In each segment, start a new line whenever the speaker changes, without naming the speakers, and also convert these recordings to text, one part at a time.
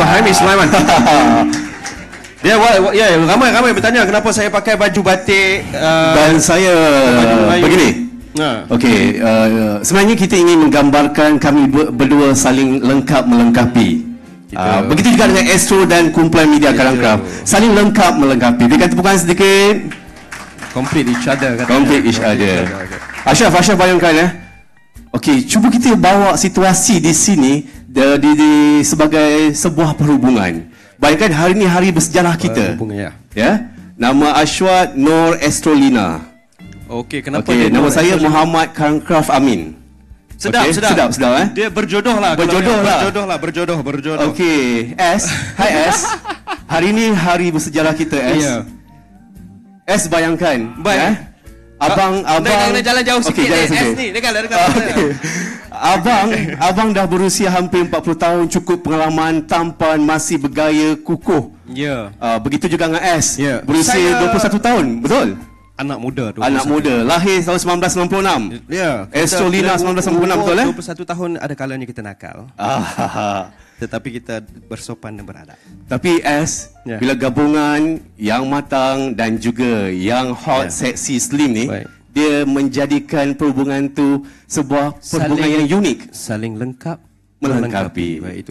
Hamis Sulaiman. Ramai bertanya kenapa saya pakai baju batik
dan saya begini. Okey, sebenarnya kita ingin menggambarkan kami berdua saling lengkap melengkapi. Begitu juga dengan Astro dan kumpulan media Karangkraf, saling lengkap melengkapi. Berikan tepukan sedikit.
Complete each other.
Complete each other. Ashraf bayangkan Okey, cuba kita bawa situasi di sini di sebagai sebuah perhubungan. Bayangkan hari ini hari bersejarah kita. Ya. Nama Ashwat Nur Astrolina.
Okey, kenapa
nama saya Muhammad Karangkraf Amin.
Sedap. Dia berjodoh lah. Berjodoh.
Okey, Hai S. Hari ini hari bersejarah kita, S.
Ya.
S bayangkan.
Baik.
Abang
jalan jauh sikit. S ni, dekat.
Abang dah berusia hampir 40 tahun, cukup pengalaman, tampan, masih bergaya, kukuh.
Ya.
Begitu juga dengan S.
Saya
21 tahun, betul?
Anak muda.
Lahir tahun 1996.
Ya.
Astrolina 1996, betul
21 tahun ada kalanya kita nakal. Tetapi kita bersopan dan beradab.
Tapi bila gabungan yang matang dan juga yang hot, seksi, slim ni, dia menjadikan perhubungan tu sebuah perhubungan yang unik.
Saling lengkap
melengkapi.
Baik,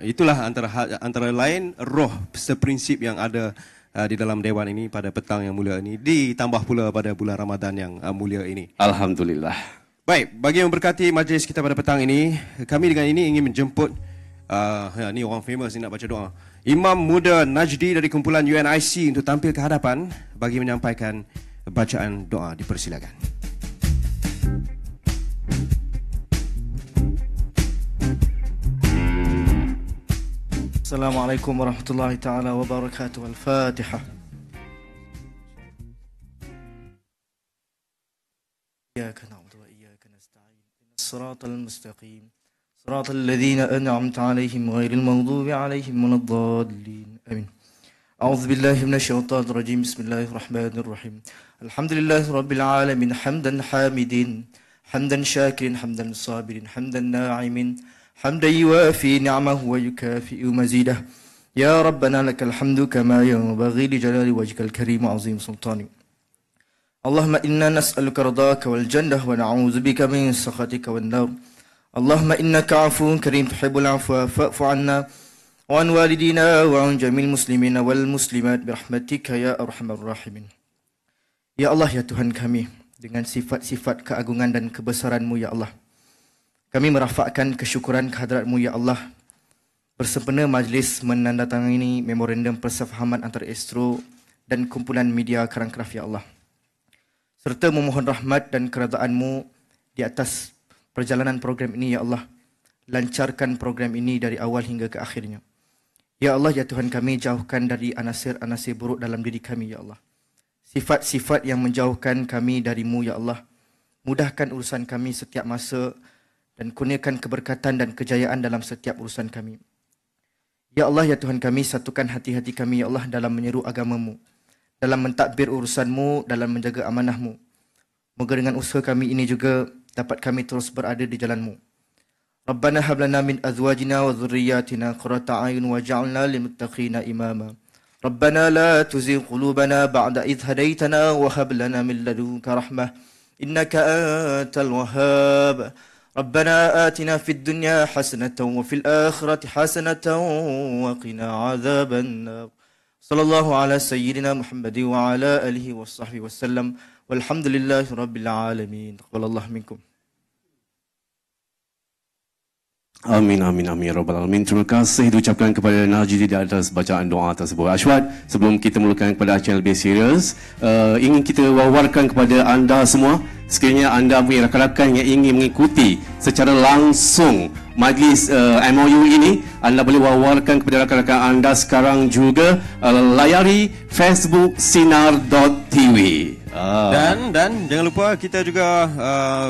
itulah antara lain roh seprinsip yang ada di dalam dewan ini pada petang yang mulia ini, ditambah pula pada bulan Ramadan yang mulia ini.
Alhamdulillah.
Baik, bagi yang berkati majlis kita pada petang ini, kami dengan ini ingin menjemput ni orang famous ni nak baca doa. Imam Muda Najdi dari kumpulan UNIC untuk tampil ke hadapan bagi menyampaikan bacaan doa. Dipersilakan.
Assalamualaikum warahmatullahi taala wabarakatuh. Al-Fatihah. Iyyaka na'budu wa iyyaka nasta'in. Shiratal mustaqim. Shiratal ladzina an'amta 'alaihim ghairil maghdubi 'alaihim waladdallin. Amin. A'udzu billahi minasy syaithanir rajim. Bismillahirrahmanirrahim. Alhamdulillahirabbil alamin hamdan hamidin, hamdan syakirin, hamdan sabirin, hamdan na'imin. حمدا يوافي نعمه ويكافئ مزيده يا ربنا لك الحمد كما ينبغي لجلال وجهك الكريم وعظيم سلطانك اللهم إنا نسألك رضاك والجنة ونعوذ بك من سخطك والنار اللهم إنك عفو كريم تحب العفو فاعف عنا وعن والدينا وعن جميع المسلمين والmuslimat برحمتك يا أرحم الراحمين. Ya Allah, ya Tuhan kami, dengan sifat-sifat keagungan dan kebesaran-Mu ya Allah, kami merafakkan kesyukuran kehadrat-Mu ya Allah, bersempena majlis menandatangani memorandum persefahaman antara Astro dan kumpulan media Karangkraf ya Allah, serta memohon rahmat dan keredaan-Mu di atas perjalanan program ini ya Allah. Lancarkan program ini dari awal hingga ke akhirnya ya Allah. Ya Tuhan kami, jauhkan dari anasir-anasir buruk dalam diri kami ya Allah, sifat-sifat yang menjauhkan kami dari-Mu ya Allah. Mudahkan urusan kami setiap masa dan kurniakan keberkatan dan kejayaan dalam setiap urusan kami. Ya Allah, ya Tuhan kami, satukan hati-hati kami ya Allah dalam menyeru agama-Mu, dalam mentadbir urusan-Mu, dalam menjaga amanah-Mu. Moga dengan usaha kami ini juga dapat kami terus berada di jalan-Mu. Rabbana hab lana min azwajina wa dhurriyyatina qurrata a'yun waj'alna lil muttaqina imama. Rabbana la tuzigh qulubana ba'da idh hadaytana wa hab lana min ladunka rahmah innaka antal wahhab. ربنا آتنا في الدنيا حسنة وفي الآخرة حسنة وقنا عذاب النار صلى الله على سيدنا محمد وعلى آله وصحبه وسلم والحمد لله رب العالمين. تقبل الله منكم.
Amin, amin, amin, rabbal alamin. Terima kasih diucapkan kepada Najdi di atas bacaan doa tersebut. Ashwat, sebelum kita mulakan kepada acara yang lebih serius, ingin kita wawarkan kepada anda semua, sekiranya anda punya rakan-rakan yang ingin mengikuti secara langsung majlis MOU ini, anda boleh wawarkan kepada rakan-rakan anda sekarang juga. Layari Facebook sinar.tv.
Dan jangan lupa kita juga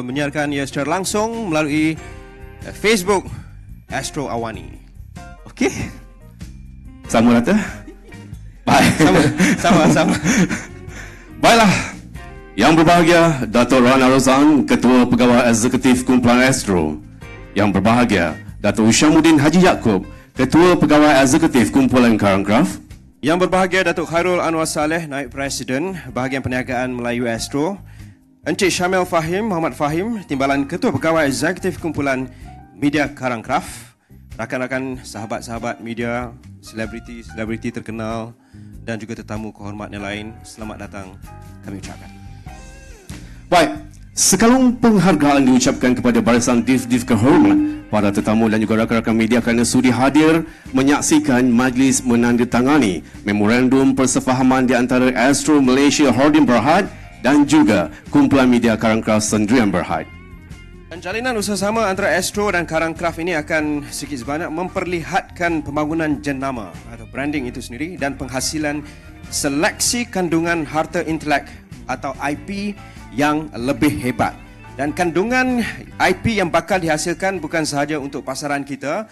menyiarkan ia secara langsung melalui Facebook Astro Awani.
Okey. Sama rata? Baik.
Sama.
Baiklah. Yang berbahagia Datuk Rana Rozan, Ketua Pegawai Eksekutif Kumpulan Astro. Yang berbahagia Datuk Hushamuddin Haji Yaakob, Ketua Pegawai Eksekutif Kumpulan Karangkraf.
Yang berbahagia Datuk Khairul Anwar Salleh, Naib Presiden, Bahagian Perniagaan Melayu Astro. Encik Syamil Fahim, Muhammad Fahim, Timbalan Ketua Pegawai Eksekutif Kumpulan Media Karangkraf. Rakan-rakan, sahabat-sahabat media, selebriti terkenal dan juga tetamu kehormat yang lain, selamat datang kami ucapkan.
Baik, sekalung penghargaan diucapkan kepada barisan div-div kehormat, para tetamu dan juga rakan-rakan media kerana sudi hadir menyaksikan majlis menandatangani memorandum persefahaman di antara Astro Malaysia Holding Berhad dan juga Kumpulan Media Karangkraf Sendirian Berhad.
Dan jalinan usaha-sama antara Astro dan Karangkraf ini akan sedikit sebanyak memperlihatkan pembangunan jenama atau branding itu sendiri dan penghasilan seleksi kandungan harta intelek atau IP yang lebih hebat. Dan kandungan IP yang bakal dihasilkan bukan sahaja untuk pasaran kita,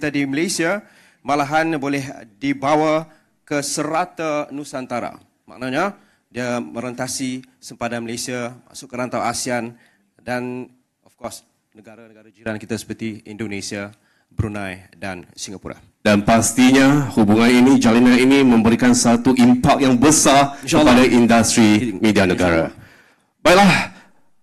di Malaysia, malahan boleh dibawa ke serata Nusantara. Maknanya dia merentasi sempadan Malaysia, masuk ke rantau ASEAN dan of course negara-negara jiran kita seperti Indonesia, Brunei dan Singapura.
Dan pastinya hubungan ini, jalinan ini memberikan satu impak yang besar kepada industri media negara. Baiklah,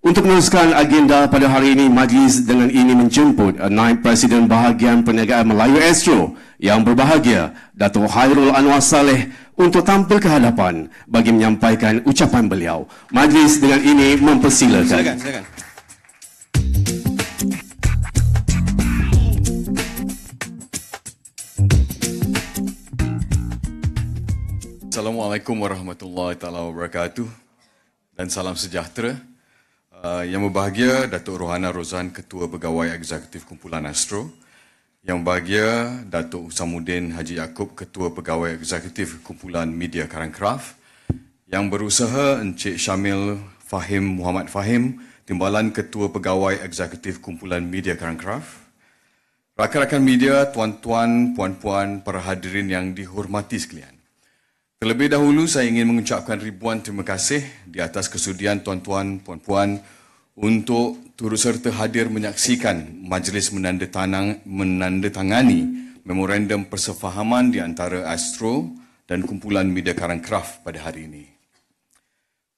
untuk meneruskan agenda pada hari ini, majlis dengan ini menjemput Naib Presiden Bahagian Perniagaan Melayu Astro yang berbahagia Datuk Khairul Anwar Salleh untuk tampil ke hadapan bagi menyampaikan ucapan beliau. Majlis dengan ini mempersilakan.
Silakan.
Assalamualaikum warahmatullahi taala wabarakatuh dan salam sejahtera. Yang berbahagia Datuk Rohana Rozan, Ketua Pegawai Eksekutif Kumpulan Astro. Yang berbahagia Datuk Usamuddin Haji Yaakob, Ketua Pegawai Eksekutif Kumpulan Media Karangkraf. Yang berusaha Encik Syamil Fahim Muhammad Fahim, Timbalan Ketua Pegawai Eksekutif Kumpulan Media Karangkraf. Rakan-rakan media, tuan-tuan, puan-puan, para hadirin yang dihormati sekalian. Terlebih dahulu saya ingin mengucapkan ribuan terima kasih di atas kesudian tuan-tuan, puan-puan untuk turut serta hadir menyaksikan majlis menandatangani memorandum persefahaman di antara Astro dan Kumpulan Media Karangkraf pada hari ini.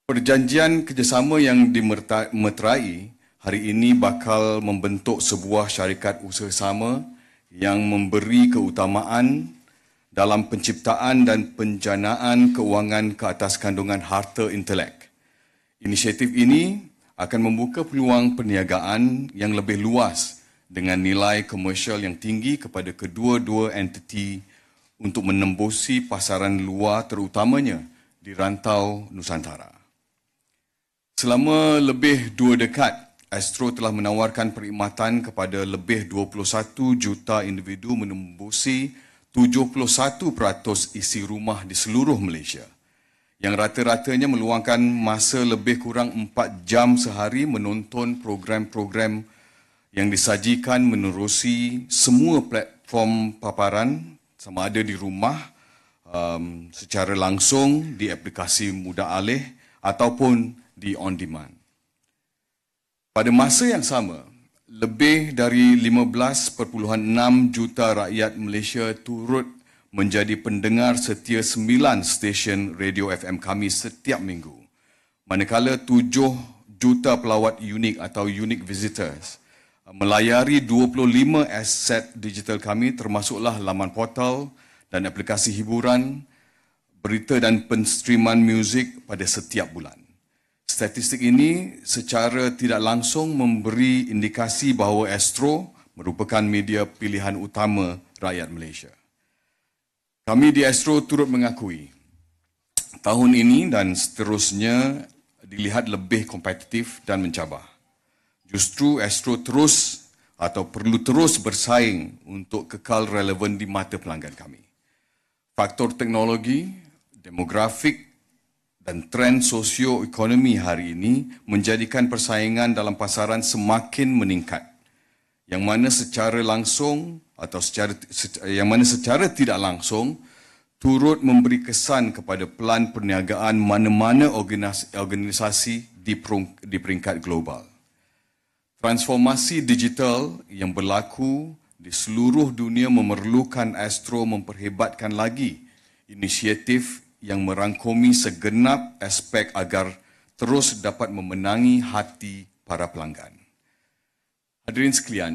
Perjanjian kerjasama yang dimeterai hari ini bakal membentuk sebuah syarikat usaha sama yang memberi keutamaan dalam penciptaan dan penjanaan keuangan ke atas kandungan harta intelek. Inisiatif ini akan membuka peluang perniagaan yang lebih luas dengan nilai komersial yang tinggi kepada kedua-dua entiti untuk menembusi pasaran luar terutamanya di rantau Nusantara. Selama lebih 2 dekad, Astro telah menawarkan perkhidmatan kepada lebih 21 juta individu menembusi 71% isi rumah di seluruh Malaysia, yang rata-ratanya meluangkan masa lebih kurang 4 jam sehari menonton program-program yang disajikan menerusi semua platform paparan, sama ada di rumah, secara langsung di aplikasi mudah alih ataupun di on demand. Pada masa yang sama, lebih dari 15.6 juta rakyat Malaysia turut menjadi pendengar setia 9 stesen radio FM kami setiap minggu. Manakala 7 juta pelawat unik atau unique visitors melayari 25 aset digital kami termasuklah laman portal dan aplikasi hiburan, berita dan penstreaman muzik pada setiap bulan. Statistik ini secara tidak langsung memberi indikasi bahawa Astro merupakan media pilihan utama rakyat Malaysia. Kami di Astro turut mengakui tahun ini dan seterusnya dilihat lebih kompetitif dan mencabar. Justru Astro perlu terus bersaing untuk kekal relevan di mata pelanggan kami. Faktor teknologi, demografik dan trend sosioekonomi hari ini menjadikan persaingan dalam pasaran semakin meningkat, yang mana secara langsung atau secara tidak langsung turut memberi kesan kepada pelan perniagaan mana-mana organisasi di peringkat global. Transformasi digital yang berlaku di seluruh dunia memerlukan Astro memperhebatkan lagi inisiatif yang merangkumi segenap aspek agar terus dapat memenangi hati para pelanggan. Hadirin sekalian,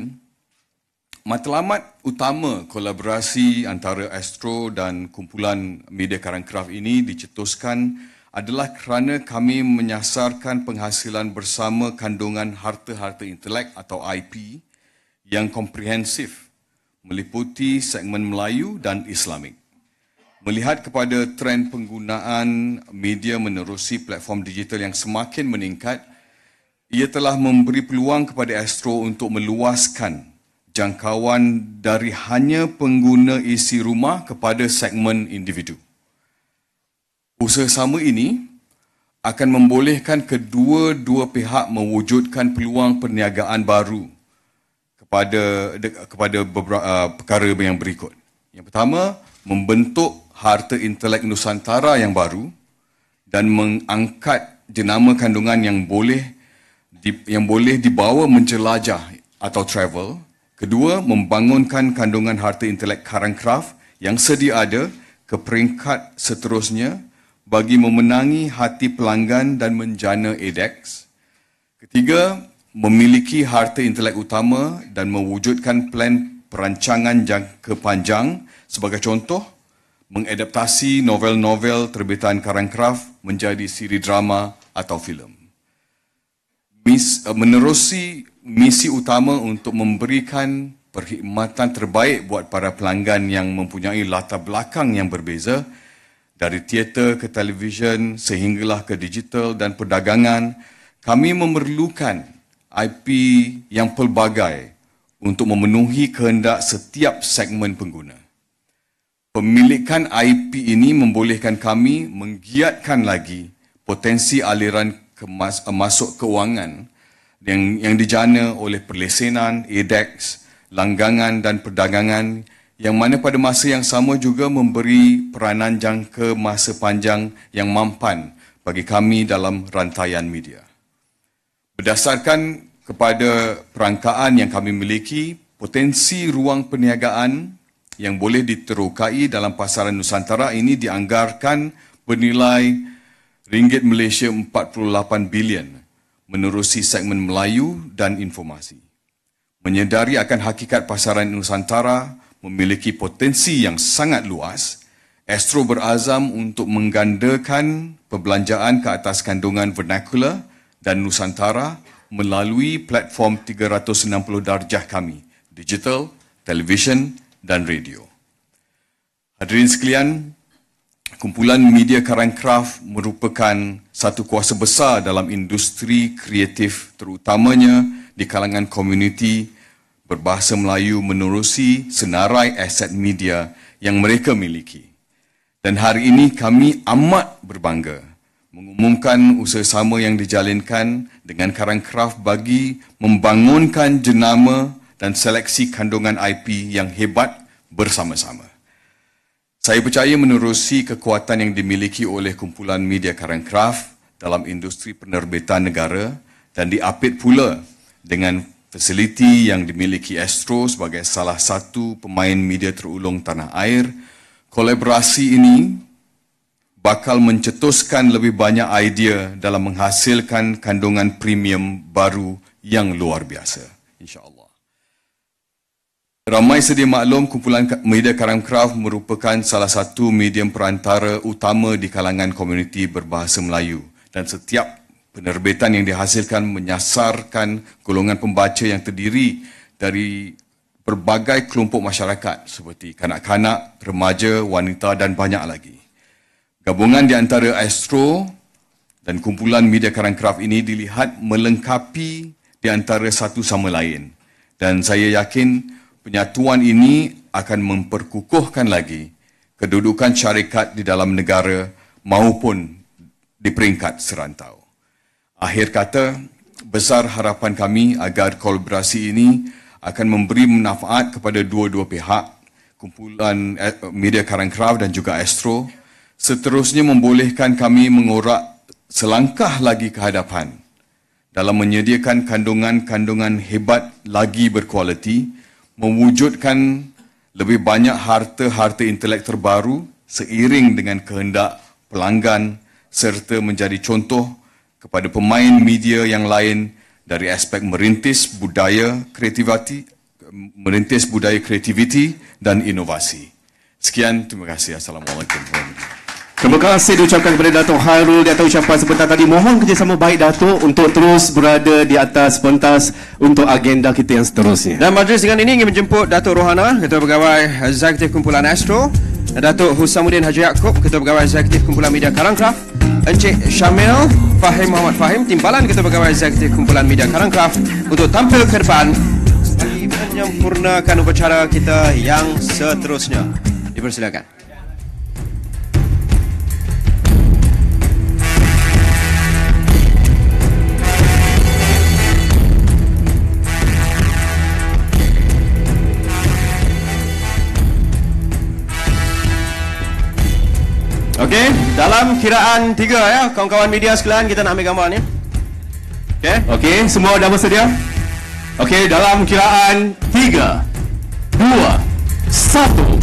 matlamat utama kolaborasi antara Astro dan kumpulan media Karangkraf ini dicetuskan adalah kerana kami menyasarkan penghasilan bersama kandungan harta-harta intelek atau IP yang komprehensif meliputi segmen Melayu dan Islamik. Melihat kepada trend penggunaan media menerusi platform digital yang semakin meningkat, ia telah memberi peluang kepada Astro untuk meluaskan jangkauan dari hanya pengguna isi rumah kepada segmen individu. Usaha sama ini akan membolehkan kedua-dua pihak mewujudkan peluang perniagaan baru kepada beberapa perkara yang berikut. Yang pertama, membentuk harta intelek Nusantara yang baru dan mengangkat jenama kandungan yang boleh dibawa menjelajah atau travel. Kedua, membangunkan kandungan harta intelek Karangkraf yang sedia ada ke peringkat seterusnya bagi memenangi hati pelanggan dan menjana edX. Ketiga, memiliki harta intelek utama dan mewujudkan plan perancangan jangka panjang. Sebagai contoh, mengadaptasi novel-novel terbitan Karangkraf menjadi siri drama atau filem. Menerusi misi utama untuk memberikan perkhidmatan terbaik buat para pelanggan yang mempunyai latar belakang yang berbeza, dari teater ke televisyen sehinggalah ke digital dan perdagangan, kami memerlukan IP yang pelbagai untuk memenuhi kehendak setiap segmen pengguna. Pemilikan IP ini membolehkan kami menggiatkan lagi potensi aliran masuk keuangan yang dijana oleh perlesenan, edX, langgangan dan perdagangan yang mana pada masa yang sama juga memberi peranan jangka masa panjang yang mampan bagi kami dalam rantaian media. Berdasarkan kepada perangkaan yang kami miliki, potensi ruang perniagaan yang boleh diterokai dalam pasaran Nusantara ini dianggarkan bernilai ringgit Malaysia 48 bilion menerusi segmen Melayu dan informasi. Menyedari akan hakikat pasaran Nusantara memiliki potensi yang sangat luas, Astro berazam untuk menggandakan perbelanjaan ke atas kandungan vernacular dan Nusantara melalui platform 360 darjah kami, digital, televisyen dan radio. Hadirin sekalian, kumpulan media Karangkraf merupakan satu kuasa besar dalam industri kreatif terutamanya di kalangan komuniti berbahasa Melayu menerusi senarai aset media yang mereka miliki. Dan hari ini kami amat berbangga mengumumkan usaha sama yang dijalinkan dengan Karangkraf bagi membangunkan jenama dan seleksi kandungan IP yang hebat bersama-sama. Saya percaya menerusi kekuatan yang dimiliki oleh kumpulan media Karangkraf dalam industri penerbitan negara dan diapit pula dengan fasiliti yang dimiliki Astro sebagai salah satu pemain media terulung tanah air, kolaborasi ini bakal mencetuskan lebih banyak idea dalam menghasilkan kandungan premium baru yang luar biasa, insya-Allah. Ramai sedia maklum, kumpulan media Karangkraf merupakan salah satu medium perantara utama di kalangan komuniti berbahasa Melayu dan setiap penerbitan yang dihasilkan menyasarkan golongan pembaca yang terdiri dari berbagai kelompok masyarakat seperti kanak-kanak, remaja, wanita dan banyak lagi. Gabungan di antara Astro dan kumpulan media Karangkraf ini dilihat melengkapi di antara satu sama lain dan saya yakin penyatuan ini akan memperkukuhkan lagi kedudukan syarikat di dalam negara maupun di peringkat serantau. Akhir kata, besar harapan kami agar kolaborasi ini akan memberi manfaat kepada dua-dua pihak, kumpulan media Karangkraf dan juga Astro, seterusnya membolehkan kami mengorak selangkah lagi ke hadapan dalam menyediakan kandungan-kandungan hebat lagi berkualiti, mewujudkan lebih banyak harta-harta intelek terbaru seiring dengan kehendak pelanggan serta menjadi contoh kepada pemain media yang lain dari aspek merintis budaya kreativiti dan inovasi. Sekian, terima kasih. Assalamualaikum warahmatullahi wabarakatuh.
Terima kasih diucapkan kepada Datuk Khairul di atas ucapan sebentar tadi. Mohon kerjasama baik Datuk untuk terus berada di atas pentas untuk agenda kita yang seterusnya.
Dan majlis dengan ini ingin menjemput Datuk Rohana, Ketua Pegawai Eksekutif Kumpulan Astro, Datuk Husamuddin Haji Yaakob, Ketua Pegawai Eksekutif Kumpulan Media Karangkraf, Encik Syamil Fahim Muhammad Fahim, Timbalan Ketua Pegawai Eksekutif Kumpulan Media Karangkraf untuk tampil ke depan bagi menyempurnakan upacara kita yang seterusnya. Dipersilakan. Okey, dalam kiraan 3 ya, kawan-kawan media sekalian, kita nak ambil gambar ni. Okey.
Okey, semua dah bersedia? Okey, dalam kiraan 3, 2, 1.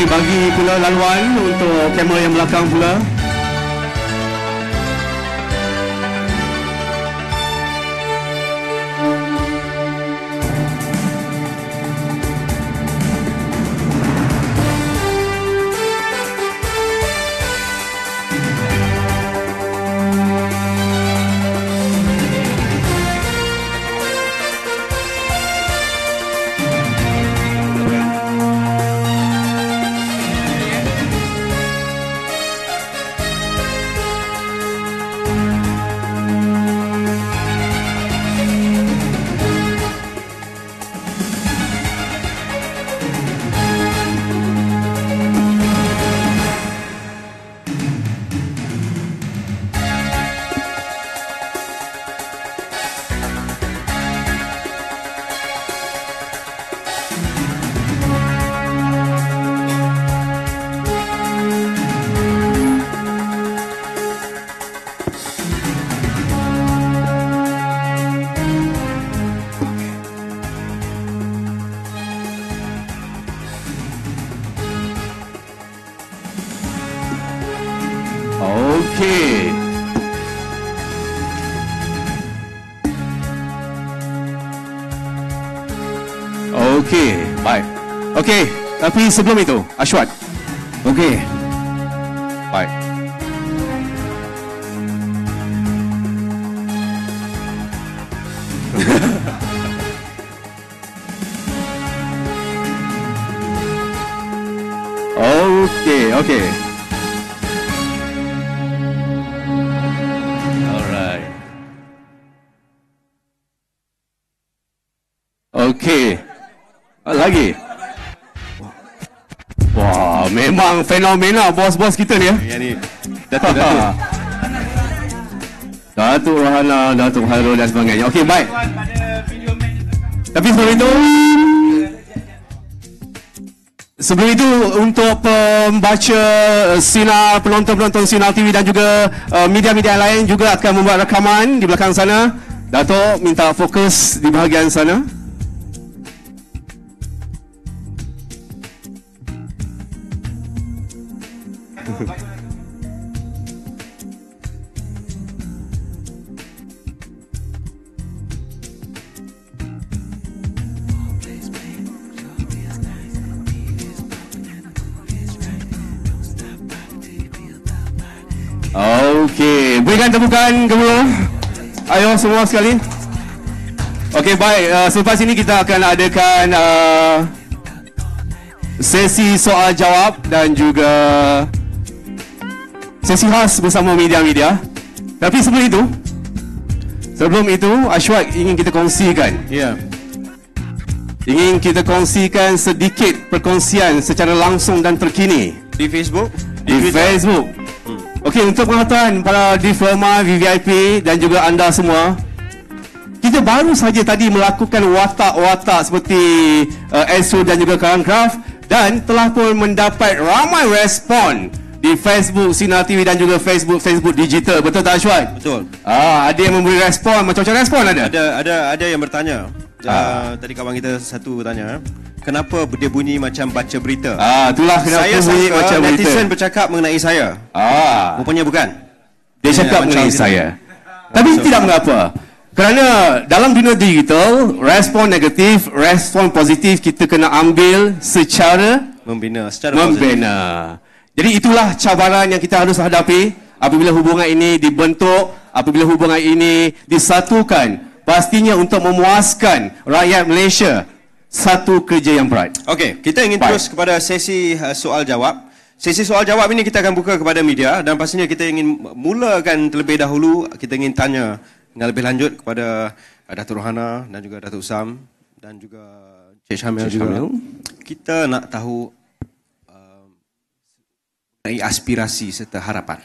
Bagi pula laluan untuk kamera yang belakang pula. Okey. Okey, baik. Okey, tapi sebelum itu, Ashwat. Okey. Baik. Okey, okey. Alright. Okey. Lagi. Wah, memang fenomena bos-bos kita ni ya.
Yang ni Datuk
Datuk Rohana, Datuk Khairul dan sebagainya. Okey, baik. Tapi sebelum itu untuk pembaca sinar, penonton-penonton sinar TV dan juga media-media lain juga akan membuat rakaman di belakang sana. Datuk minta fokus di bahagian sana. Okey, berikan tepukan dulu. Ayo semua sekali. Okey, baik. Selepas ini kita akan adakan sesi soal jawab dan juga sesi khas bersama media-media. Tapi sebelum itu, Ashwat ingin kita kongsikan.
Ya.
Ingin kita kongsikan sedikit perkongsian secara langsung dan terkini
Di Facebook,
di Facebook. Okey, untuk pengetahuan para diploma, VVIP dan juga anda semua, kita baru saja tadi melakukan watak-watak seperti Astro dan juga Karangkraf dan telah pun mendapat ramai respon di Facebook Sinar TV dan juga Facebook digital. Betul tak Ashwat?
betul.
Ada yang memberi respon, macam-macam respon ada.
Ada yang bertanya. Tadi kawan kita satu bertanya, kenapa dia bunyi macam baca berita?
Itulah kenapa
Saya
bunyi
sangka
macam berita.
netizen bercakap mengenai saya. Rupanya bukan.
Dia cakap mengenai saya. Tapi tidak mengapa. Kerana dalam dunia digital, respon negatif, respon positif kita kena ambil secara
Membina secara positif.
Jadi itulah cabaran yang kita harus hadapi apabila hubungan ini dibentuk, apabila hubungan ini disatukan. Pastinya untuk memuaskan rakyat Malaysia, satu kerja yang berat.
Okey, kita ingin terus kepada sesi soal jawab. Sesi soal jawab ini kita akan buka kepada media dan pastinya kita ingin mulakan terlebih dahulu. Kita ingin tanya dengan lebih lanjut kepada Datuk Rohana dan juga Datuk Sam dan juga Cik Syamil juga. Kita nak tahu aspirasi serta harapan.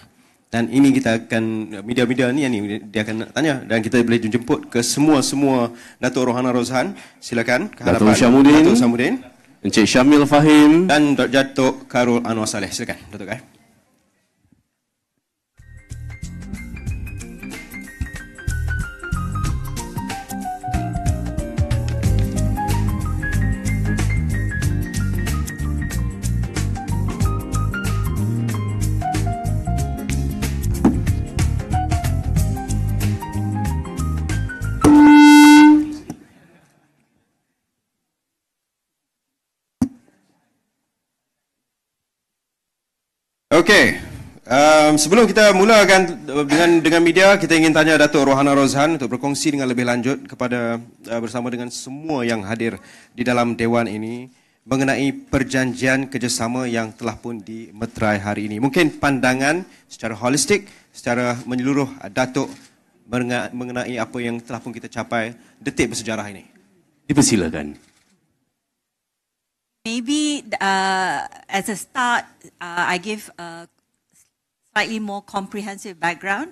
Dan ini kita akan, media-media ni dia akan nak tanya dan kita boleh jemput ke semua Datuk Rohana Rozhan. Silakan ke hadapan Datuk Syamuddin,
Encik Syamil Fahim
dan Datuk Khairul Anwar Salleh. Silakan Datuk Khair. Okey, sebelum kita mulakan dengan media, kita ingin tanya Datuk Rohana Rozhan untuk berkongsi dengan lebih lanjut kepada bersama dengan semua yang hadir di dalam dewan ini mengenai perjanjian kerjasama yang telah pun dimeterai hari ini. Mungkin pandangan secara holistik, secara menyeluruh Datuk mengenai apa yang telah pun kita capai detik bersejarah ini.
Dipersilakan.
Maybe as a start, I give a slightly more comprehensive background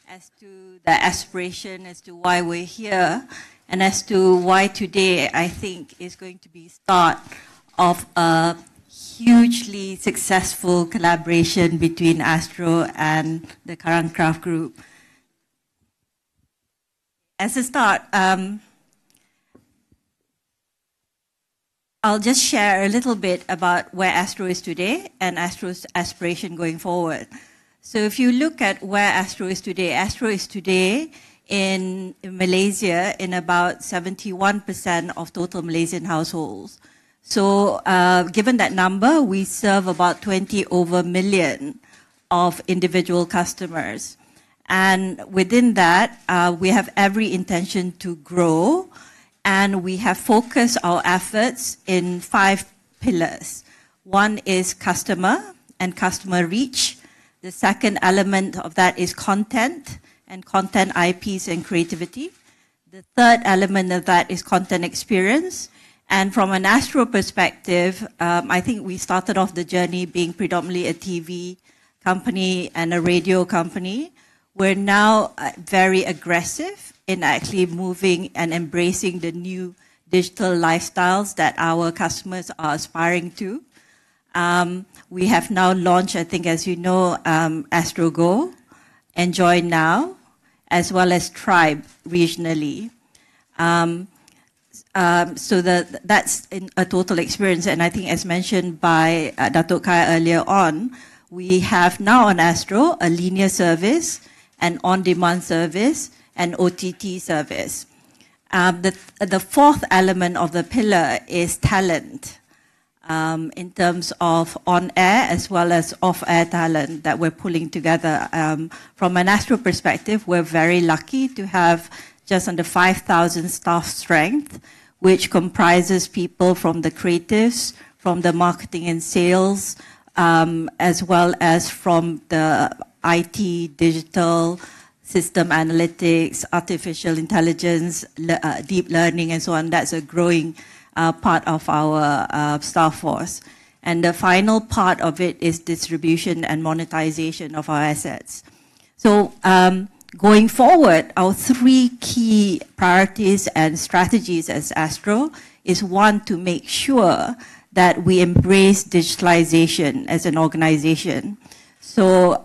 as to the aspiration, as to why we're here, and as to why today I think is going to be start of a hugely successful collaboration between Astro and the Karangkraf group. As a start, I'll just share a little bit about where Astro is today and Astro's aspiration going forward. So if you look at where Astro is today in Malaysia in about 71% of total Malaysian households. So given that number, we serve about 20 over million of individual customers. And within that, we have every intention to grow. And we have focused our efforts in 5 pillars. One is customer and customer reach. The second element of that is content and content IPs and creativity. The third element of that is content experience. And from an Astro perspective, I think we started off the journey being predominantly a TV company and a radio company. We're now very aggressive in actually moving and embracing the new digital lifestyles that our customers are aspiring to. We have now launched, I think, as you know, Astro Go, Enjoy Now, as well as Tribe regionally. So that's a total experience. And I think as mentioned by Datuk Khair earlier on, we have now on Astro a linear service, an on-demand service, and OTT service. The fourth element of the pillar is talent. in terms of on-air as well as off-air talent that we're pulling together. From an Astro perspective, we're very lucky to have just under 5,000 staff strength, which comprises people from the creatives, from the marketing and sales, as well as from the IT, digital, system analytics, artificial intelligence, deep learning, and so on. That's a growing part of our staff force. And the final part of it is distribution and monetization of our assets. So going forward, our three key priorities and strategies as Astro is one, to make sure that we embrace digitalization as an organization. So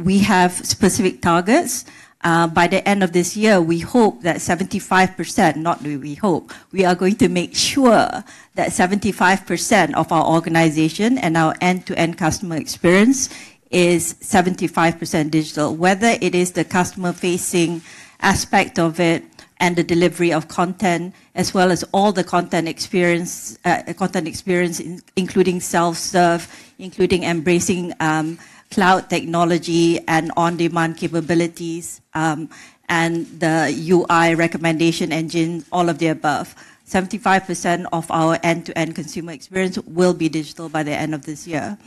we have specific targets. By the end of this year, we hope that 75%, not we hope, we are going to make sure that 75% of our organization and our end-to-end customer experience is 75% digital, whether it is the customer-facing aspect of it and the delivery of content, as well as all the content experience, including self-serve, including embracing cloud technology and on-demand capabilities, and the UI recommendation engine, all of the above. 75% of our end-to-end consumer experience will be digital by the end of this year.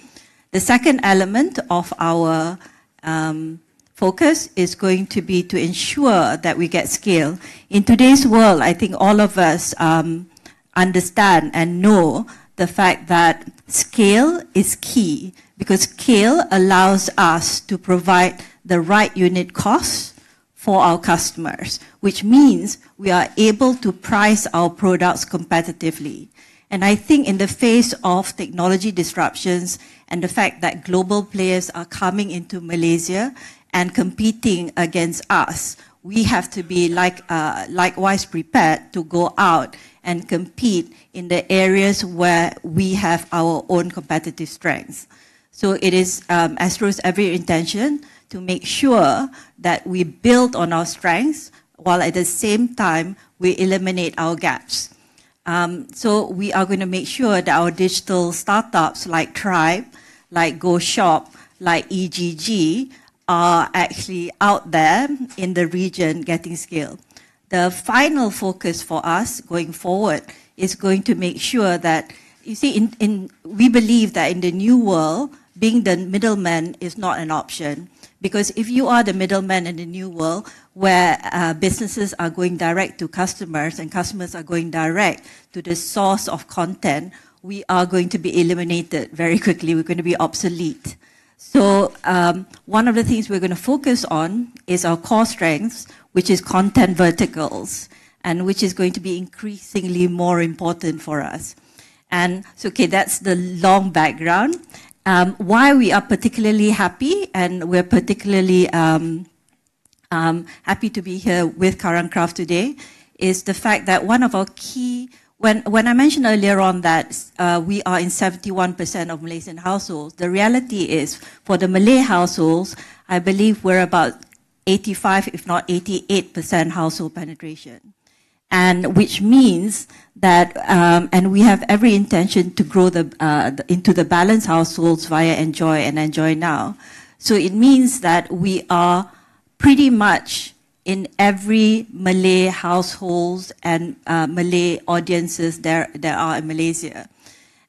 The second element of our focus is going to be to ensure that we get scale. In today's world, I think all of us understand and know the fact that scale is key, because scale allows us to provide the right unit costs for our customers, which means we are able to price our products competitively. And I think in the face of technology disruptions and the fact that global players are coming into Malaysia and competing against us, we have to be likewise prepared to go out and compete in the areas where we have our own competitive strengths. So it is Astro's every intention to make sure that we build on our strengths while at the same time we eliminate our gaps. So we are going to make sure that our digital startups like Tribe, like Go Shop, like EGG are actually out there in the region getting scale. The final focus for us going forward is going to make sure that, you see, we believe that in the new world, being the middleman is not an option. Because if you are the middleman in the new world, where businesses are going direct to customers and customers are going direct to the source of content, we are going to be eliminated very quickly. We're going to be obsolete. So one of the things we're going to focus on is our core strengths, which is content verticals, and which is going to be increasingly more important for us. And so, okay, that's the long background. Why we are particularly happy, and we're particularly happy to be here with Karangkraf today, is the fact that one of our key, when I mentioned earlier on that we are in 71% of Malaysian households, the reality is for the Malay households, I believe we're about 85, if not 88% household penetration. And which means that, and we have every intention to grow into the balanced households via Enjoy and Enjoy Now. So it means that we are pretty much in every Malay households and Malay audiences there are in Malaysia.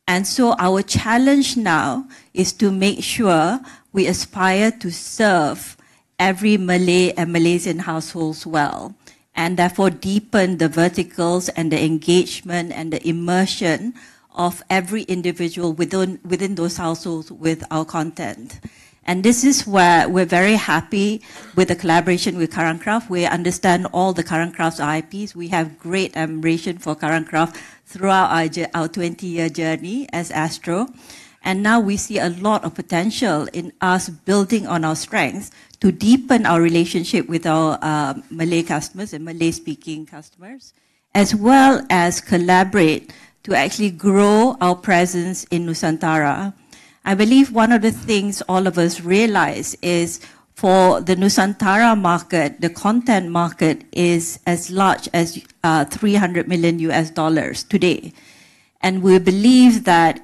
And so our challenge now is to make sure we aspire to serve every Malay and Malaysian households well, and therefore deepen the verticals and the engagement and the immersion of every individual within those households with our content. And this is where we're very happy with the collaboration with Karangkraf. We understand all the Karangkraf's IPs. We have great admiration for Karangkraf throughout our 20-year journey as Astro. And now we see a lot of potential in us building on our strengths to deepen our relationship with our Malay customers and Malay-speaking customers, as well as collaborate to actually grow our presence in Nusantara. I believe one of the things all of us realize is for the Nusantara market, the content market is as large as $300 million today. And we believe that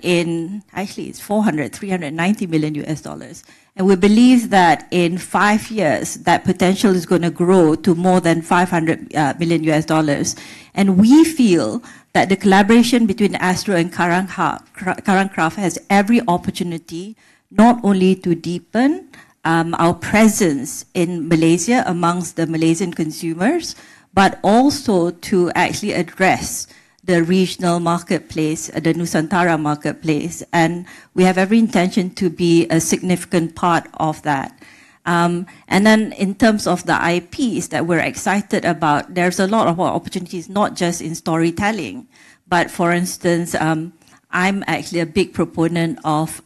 actually it's 390 million US dollars. And we believe that in 5 years, that potential is going to grow to more than 500 million US dollars. And we feel that the collaboration between Astro and Karangkraf has every opportunity not only to deepen our presence in Malaysia amongst the Malaysian consumers, but also to actually address the regional marketplace, the Nusantara marketplace. And we have every intention to be a significant part of that. And then in terms of the IPs that we're excited about, there's a lot of opportunities, not just in storytelling, but for instance, I'm actually a big proponent of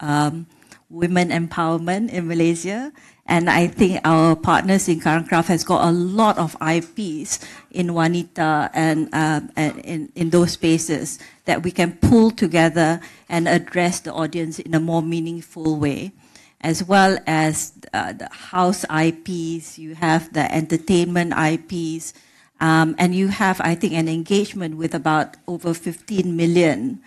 women empowerment in Malaysia. And I think our partners in Karangkraf has got a lot of IPs in Wanita and in those spaces that we can pull together and address the audience in a more meaningful way. As well as the house IPs, you have the entertainment IPs, and you have, I think, an engagement with about over 15 million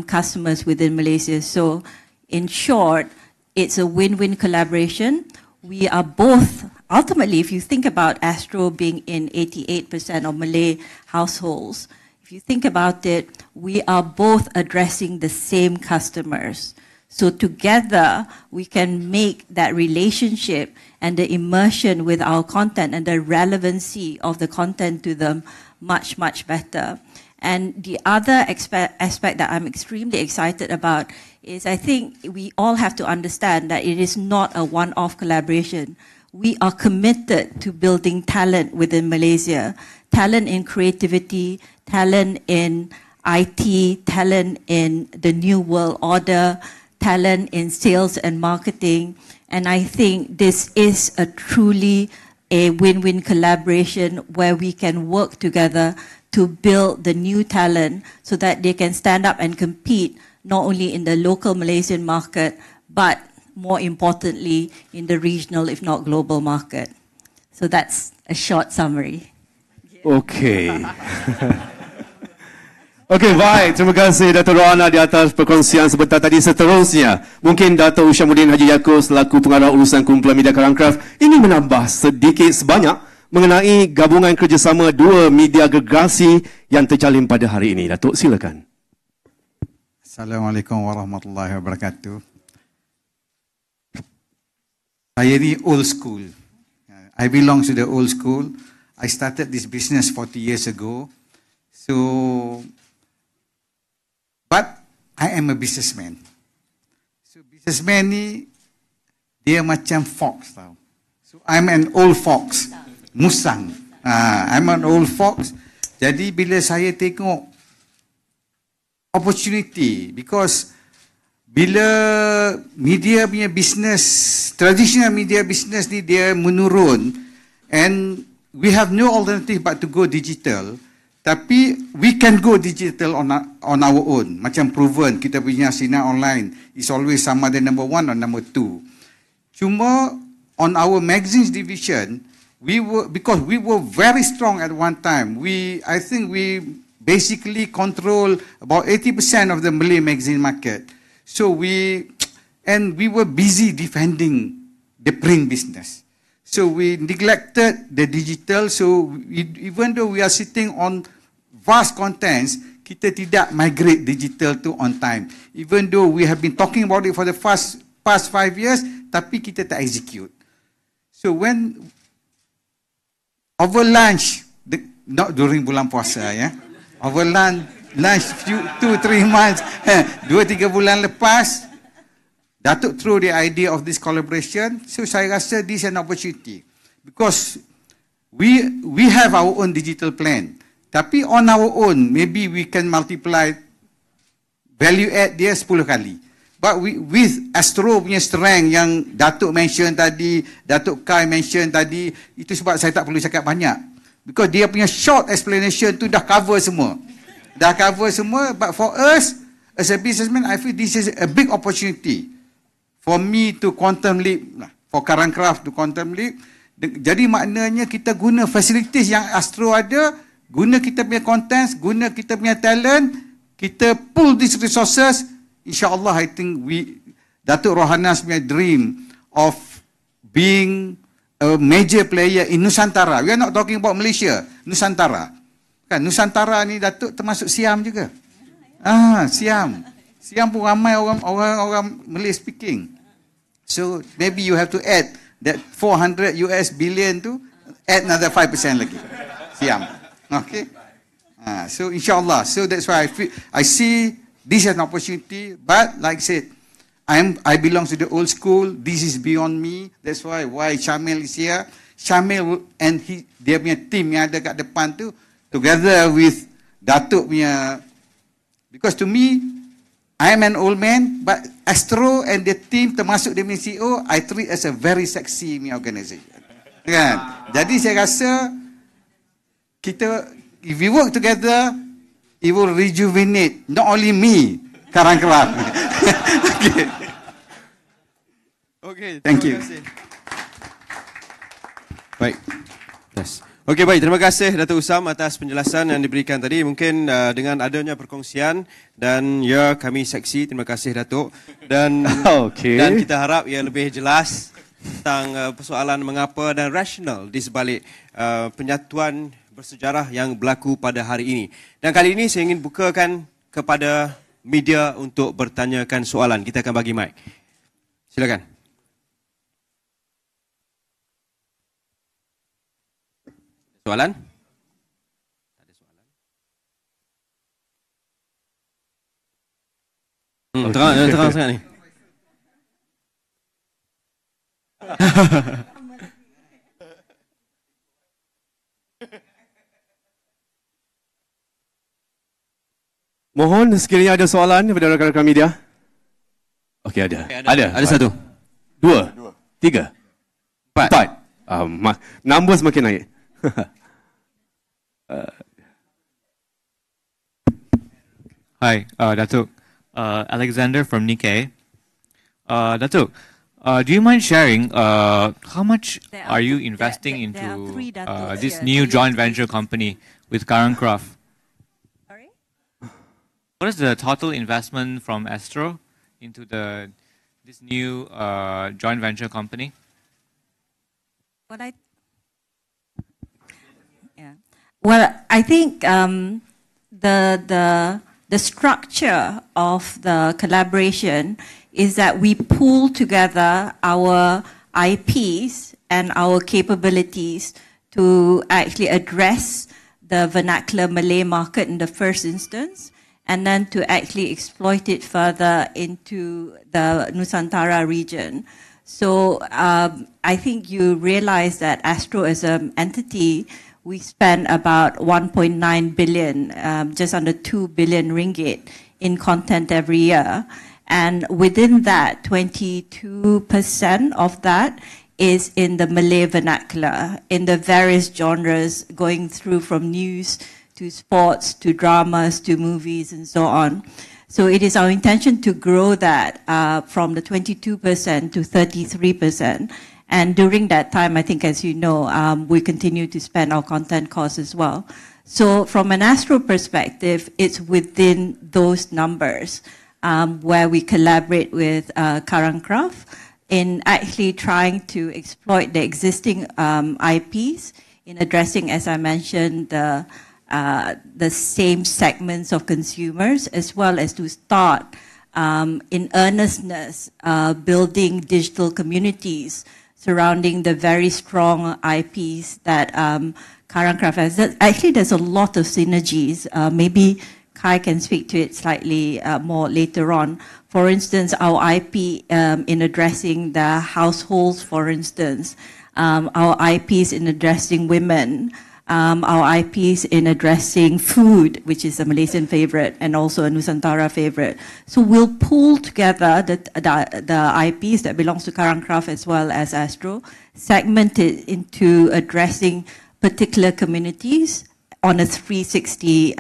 customers within Malaysia. So in short, it's a win-win collaboration. We are both, ultimately, if you think about Astro being in 88% of Malay households, if you think about it, we are both addressing the same customers. So together, we can make that relationship and the immersion with our content and the relevancy of the content to them much, much better. And the other aspect that I'm extremely excited about is I think we all have to understand that it is not a one-off collaboration. We are committed to building talent within Malaysia, talent in creativity, talent in IT, talent in the new world order, talent in sales and marketing. And I think this is a truly a win-win collaboration where we can work together to build the new talent so that they can stand up and compete not only in the local Malaysian market, but more importantly, in the regional, if not global market. So that's a short summary.
Okay. Okey, baik. Terima kasih Datuk Rohana di atas perkongsian sebentar tadi. Seterusnya, mungkin Datuk Ushamuddin Haji Yaakob selaku pengarah urusan kumpulan media Karangkraf ingin menambah sedikit sebanyak mengenai gabungan kerjasama dua media gergasi yang terjalin pada hari ini. Datuk, silakan.
Assalamualaikum warahmatullahi wabarakatuh. Saya ni old school. I belong to the old school. I started this business 40 years ago. So, but I am a businessman. So businessman ni dia macam fox tau. So I'm an old fox. Musang. I'm an old fox. Jadi bila saya tengok opportunity, because bila media punya business, traditional media business ni dia menurun, and we have no alternative but to go digital. Tapi we can go digital on our own. Macam proven, kita punya sinar online is always sama ada number 1 or number 2. Cuma on our magazines division, because we were very strong at one time. I think we basically control about 80% of the Malay magazine market. So we were busy defending the print business. So we neglected the digital. So even though we are sitting on vast contents, kita tidak migrate digital to on time. Even though we have been talking about it for the past 5 years, tapi kita tak execute. So when over lunch, not during bulan puasa, ya, over lunch 2-3 months, 2-3 bulan lepas, Datuk throw the idea of this collaboration. So saya rasa this is an opportunity because we have our own digital plan. Tapi on our own, maybe we can multiply value add dia 10 kali. But with Astro punya strength yang Datuk mention tadi, Datuk Kai mention tadi, itu sebab saya tak perlu cakap banyak. Because dia punya short explanation tu dah cover semua. Dah cover semua, but for us, as a businessman, I feel this is a big opportunity for me to quantum leap, for Karangkraf to quantum leap. Jadi maknanya kita guna facilities yang Astro ada, guna kita punya contents, guna kita punya talent, kita pull these resources, insyaAllah I think Datuk Rohana's punya dream of being a major player in Nusantara. We are not talking about Malaysia, Nusantara. Kan Nusantara ni Datuk termasuk Siam juga. Siam. Siam pun ramai orang Malay speaking. So maybe you have to add that 400 US billion tu, add another 5% lagi. Siam. Okay. So insyaAllah. So that's why I see this as an opportunity. But like I said, I belong to the old school. This is beyond me. That's why Syamil is here. Syamil and dia punya team yang ada kat depan tu, together with Datuk punya, because to me, I am an old man, but Astro and the team termasuk dia punya CEO, I treat as a very sexy organisation. Kan? Jadi saya rasa if we work together, it will rejuvenate not only me, Karangkraf.
Okay,
thank you.
Baik. Yes. Okey, baik. Terima kasih Datuk Usam atas penjelasan yang diberikan tadi. Mungkin dengan adanya perkongsian dan ya kami seksi. Terima kasih Datuk. Dan dan kita harap ia lebih jelas tentang persoalan mengapa dan rasional di sebalik penyatuan bersejarah yang berlaku pada hari ini. Dan kali ini saya ingin bukakan kepada media untuk bertanyakan soalan. Kita akan bagi mic. Silakan. Soalan? Ada soalan? Terang sangat ni.
Mohon sekiranya ada soalan daripada rakan-rakan media. Okey, ada. Ada
satu.
Dua. Tiga. Empat. Numbers makin naik.
Hi, Datuk. Alexander from Nikkei. Datuk, do you mind sharing how much are you investing into this new joint venture company with Karangkraf?
Sorry?
What is the total investment from Astro into this new joint venture company?
Well, I think the structure of the collaboration is that we pool together our IPs and our capabilities to actually address the vernacular Malay market in the first instance, and then to actually exploit it further into the Nusantara region. So I think you realize that Astro as an entity, we spend about 1.9 billion, just under 2 billion ringgit in content every year. And within that, 22% of that is in the Malay vernacular, in the various genres, going through from news to sports to dramas to movies and so on. So it is our intention to grow that from the 22% to 33%. And during that time, I think, as you know, we continue to spend our content costs as well. So from an Astro perspective, it's within those numbers where we collaborate with Karangkraf in actually trying to exploit the existing IPs in addressing, as I mentioned, the same segments of consumers, as well as to start in earnestness building digital communities surrounding the very strong IPs that Karangkraf has. Actually, there's a lot of synergies. Maybe Kai can speak to it slightly more later on. For instance, our IP in addressing the households, for instance, our IPs in addressing women, our IPs in addressing food, which is a Malaysian favorite and also a Nusantara favorite. So we'll pull together the IPs that belongs to Karangkraf as well as Astro, segment it into addressing particular communities on a 360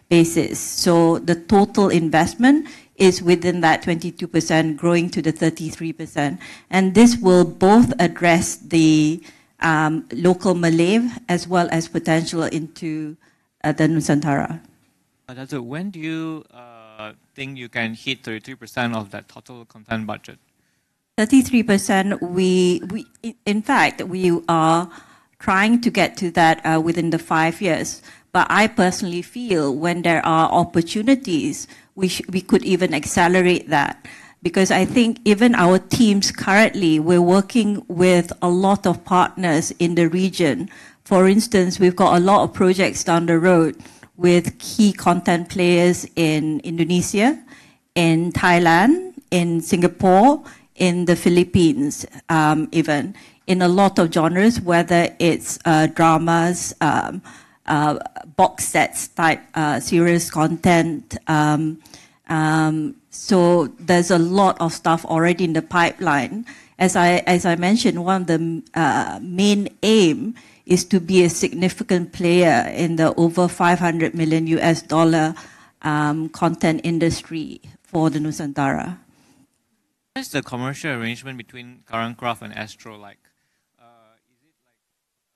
basis. So the total investment is within that 22%, growing to the 33%. And this will both address the local Malay as well as potential into the Nusantara.
Datuk, when do you think you can hit 33% of that total content budget?
33%, in fact, we are trying to get to that within the 5 years. But I personally feel when there are opportunities, we could even accelerate that. Because I think even our teams currently, we're working with a lot of partners in the region. For instance, we've got a lot of projects down the road with key content players in Indonesia, in Thailand, in Singapore, in the Philippines, even in a lot of genres, whether it's dramas, box sets type serious content. So there's a lot of stuff already in the pipeline. As I mentioned, one of the main aim is to be a significant player in the over $500 million content industry for the Nusantara.
What is the commercial arrangement between Karangkraf and Astro like?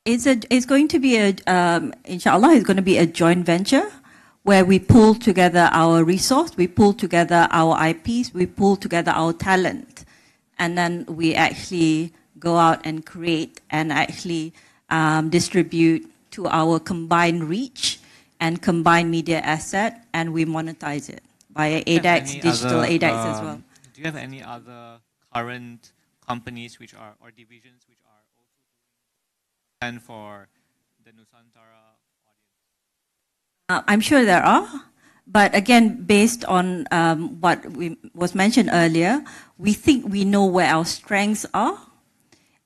It's going to be inshallah, it's going to be a joint venture where we pull together our resource, we pull together our IPs, we pull together our talent, and then we actually go out and create and actually distribute to our combined reach and combined media asset, and we monetize it via ADAX, digital ADAX as well.
Do you have any other current companies which are, or divisions which are also doing content for the Nusantara audience?
I'm sure there are, but again, based on what was mentioned earlier, we think we know where our strengths are,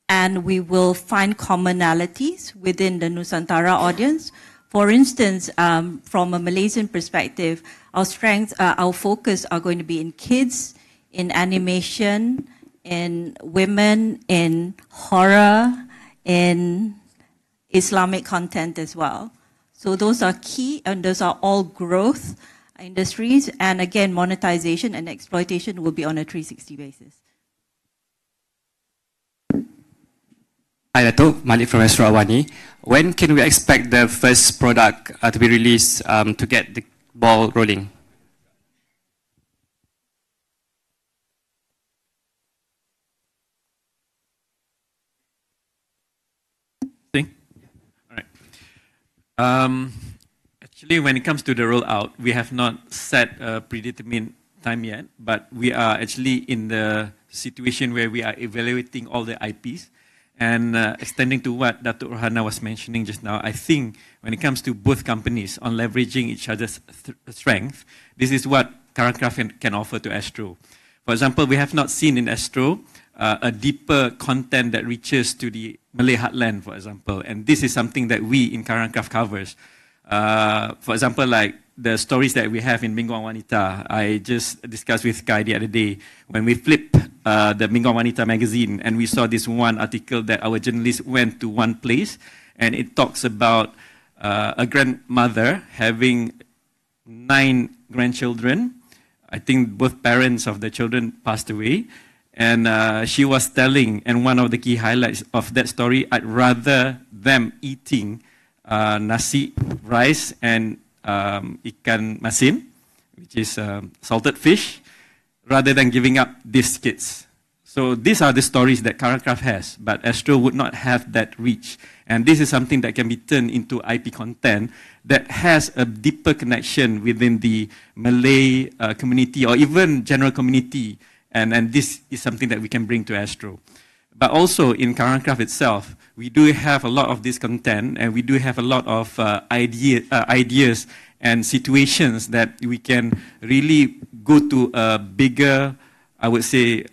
and we will find commonalities within the Nusantara audience. For instance, from a Malaysian perspective, our strengths, our focus are going to be in kids, in animation, in women, in horror, in Islamic content as well. So those are key, and those are all growth industries. And again, monetization and exploitation will be on a 360 basis.
Hi, Datuk. Malik from Astro. When can we expect the first product to be released to get the ball rolling?
Actually, when it comes to the rollout, we have not set a predetermined time yet, but we are actually in the situation where we are evaluating all the IPs and extending to what Datuk Rohana was mentioning just now. I think when it comes to both companies on leveraging each other's strength, this is what Karangkraf can offer to Astro. For example, we have not seen in Astro a deeper content that reaches to the Malay heartland, for example. And this is something that we in Karangkraf covers. For example, like the stories that we have in Mingguan Wanita. I just discussed with Kai the other day when we flipped the Mingguan Wanita magazine and we saw this one article that our journalist went to one place and it talks about a grandmother having 9 grandchildren. I think both parents of the children passed away. And she was telling, and one of the key highlights of that story, I'd rather them eating nasi, rice, and ikan masin, which is salted fish, rather than giving up these kids. So these are the stories that Karangkraf has, but Astro would not have that reach. And this is something that can be turned into IP content that has a deeper connection within the Malay community or even general community. And this is something that we can bring to Astro. But also in Karangkraf itself, we do have a lot of this content and we do have a lot of ideas and situations that we can really go to a bigger, I would say,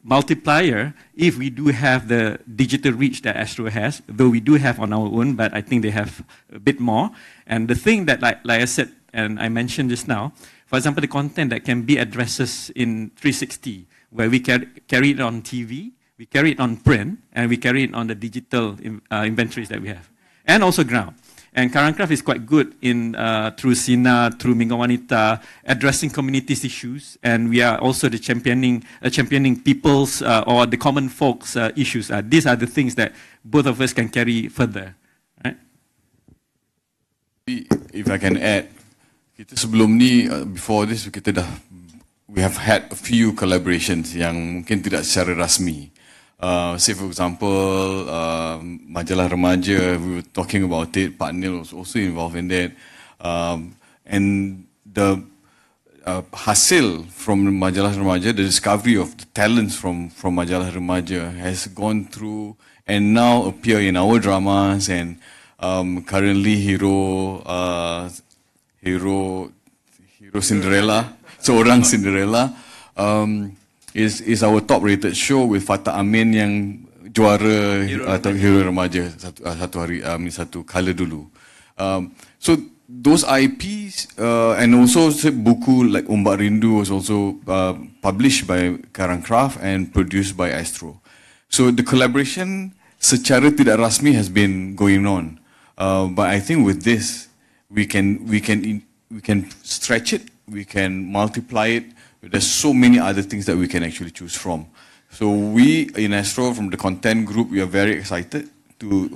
multiplier if we do have the digital reach that Astro has, though we do have on our own, but I think they have a bit more. And the thing that, like I said, and I mentioned just now, for example, the content that can be addresses in 360, where we carry it on TV, we carry it on print, and we carry it on the digital inventories that we have. And also ground. And Karangkraf is quite good in, through Sina, through Mingguan Wanita, addressing communities' issues. And we are also the championing people's or the common folks' issues. These are the things that both of us can carry further. Right?
If I can add, Kita sebelum ni, before this, we have had a few collaborations yang mungkin tidak secara rasmi. Say for example, majalah remaja, we were talking about it, Pak Nil was also involved in that. And the hasil from majalah remaja, the discovery of the talents from majalah remaja has gone through and now appear in our dramas, and currently hero Cinderella, seorang Cinderella, is our top rated show with Fatah Amin yang juara atau hero remaja satu kala dulu. So those IPs and also buku like Ombak Rindu was also published by Karangkraf and produced by Astro. So the collaboration secara tidak rasmi has been going on, but I think with this we can stretch it, we can multiply it. There's so many other things that we can actually choose from. So we in Astro, from the content group, we are very excited to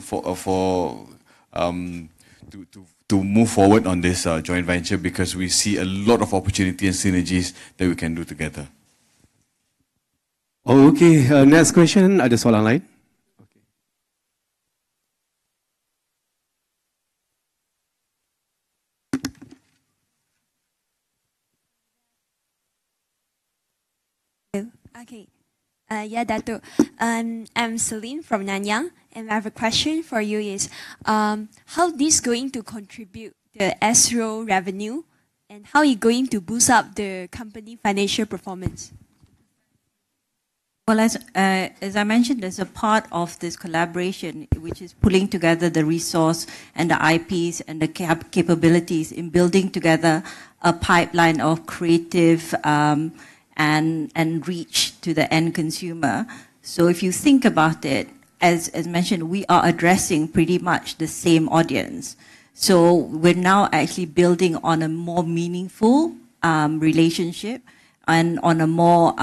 move forward on this joint venture, because we see a lot of opportunity and synergies that we can do together.
Okay, next question, ada soalan lain?
Okay. Yeah, Datuk. I'm Celine from Nanyang, and I have a question for you is, how this going to contribute the Astro revenue, and how it going to boost up the company financial performance?
Well, as I mentioned, as a part of this collaboration, which is pulling together the resource and the IPs and the capabilities in building together a pipeline of creative and reach to the end consumer. So if you think about it, as mentioned, we are addressing pretty much the same audience. So we're now actually building on a more meaningful relationship and on a more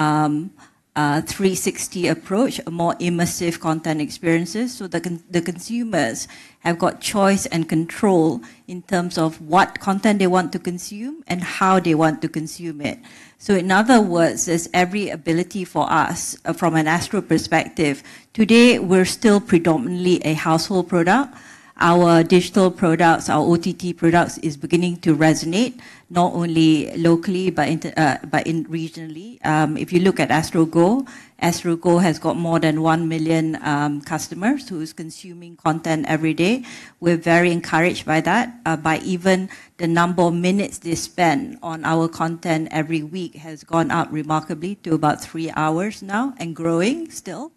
360 approach, a more immersive content experiences. So the consumers have got choice and control in terms of what content they want to consume and how they want to consume it. So in other words, there's every ability for us from an Astro perspective. Today, we're still predominantly a household product. Our digital products, our OTT products is beginning to resonate, not only locally, but regionally. If you look at Astro Go has got more than 1 million customers who is consuming content every day. We're very encouraged by that, by even the number of minutes they spend on our content every week has gone up remarkably to about 3 hours now and growing still.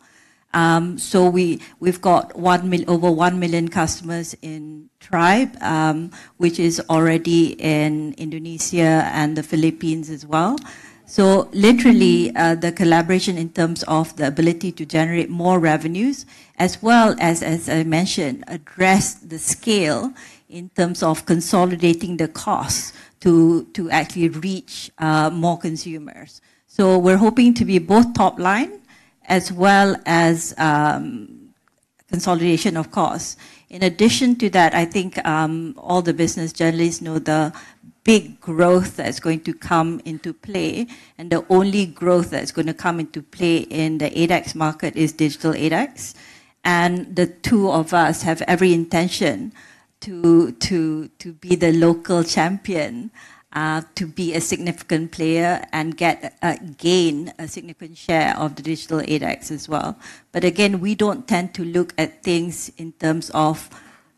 So we've got over 1 million customers in Tribe, which is already in Indonesia and the Philippines as well. So literally, the collaboration in terms of the ability to generate more revenues, as well as I mentioned, address the scale in terms of consolidating the costs to actually reach more consumers. So we're hoping to be both top line as well as consolidation of costs. In addition to that, I think all the business journalists know the big growth that's going to come into play, and the only growth that's going to come into play in the ADAX market is digital ADAX. And the two of us have every intention to be the local champion, to be a significant player and gain a significant share of the digital ADAX as well. But again, we don't tend to look at things in terms of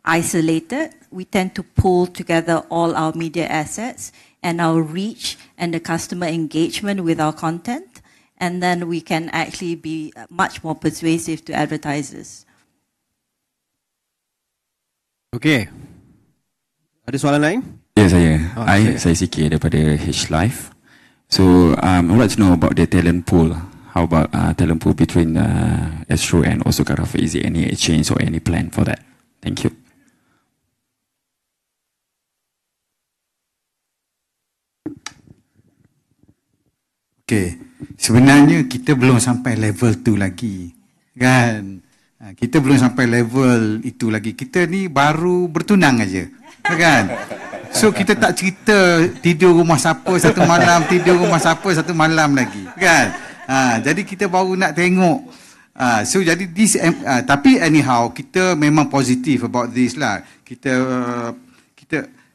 isolated. We tend to pull together all our media assets and our reach and the customer engagement with our content, and then we can actually be much more persuasive to advertisers.
Okay. Ada soalan lain?
Ya, saya Sikit daripada H-Life. So, I would like to know about the talent pool. How about talent pool between Astro and also Karangkraf? Is there any exchange or any plan for that? Thank you.
Okay, sebenarnya kita belum sampai level tu lagi, kan? Kita belum sampai level itu lagi. Kita ni baru bertunang aja, kan? So kita tak cerita tidur rumah siapa satu malam, tidur rumah siapa satu malam lagi, kan? Jadi kita baru nak tengok. So jadi this, tapi anyhow kita memang positif about this lah. Kita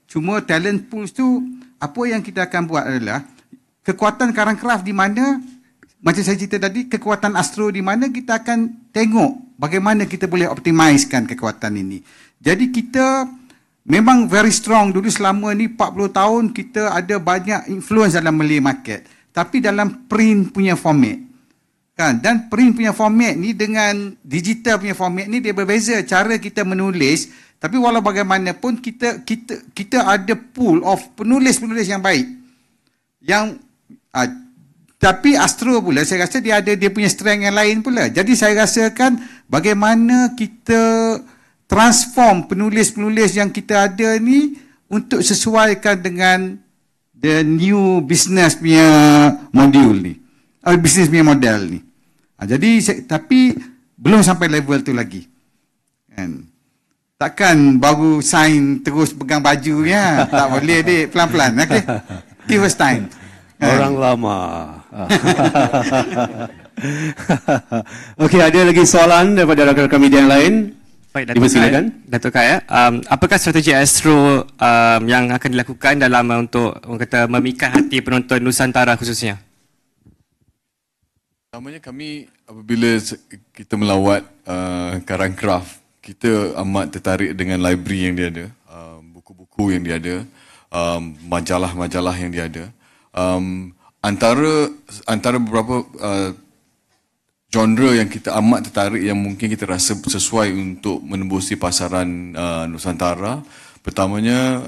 cuma talent pools tu, apa yang kita akan buat adalah kekuatan Karangkraf di mana, macam saya cerita tadi, kekuatan Astro di mana, kita akan tengok bagaimana kita boleh optimizekan kekuatan ini. Jadi kita memang very strong. Dulu selama ni 40 tahun kita ada banyak influence dalam Malay market, tapi dalam print punya format, kan? Dan print punya format ni dengan digital punya format ni dia berbeza cara kita menulis. Tapi walau bagaimanapun kita ada pool of penulis-penulis yang baik. Yang tapi Astro pula saya rasa dia ada dia punya strength yang lain pula. Jadi saya rasakan bagaimana kita transform penulis-penulis yang kita ada ni untuk sesuaikan dengan the new business punya modul ni. Business punya model ni. Jadi tapi belum sampai level tu lagi. Kan? Takkan baru sign terus pegang baju ya. Tak boleh dik, pelan-pelan. Okay? Give us time.
Orang lama. Okey, ada lagi soalan daripada rakan-rakan media yang lain?
Baik, Datuk Khairul. Apakah strategi Astro yang akan dilakukan dalam untuk memikat hati penonton Nusantara khususnya?
Pertamanya kami apabila kita melawat Karangkraf, kita amat tertarik dengan library yang dia ada, buku-buku yang dia ada, majalah-majalah yang dia ada. Antara beberapa genre yang kita amat tertarik yang mungkin kita rasa sesuai untuk menembusi pasaran Nusantara, pertamanya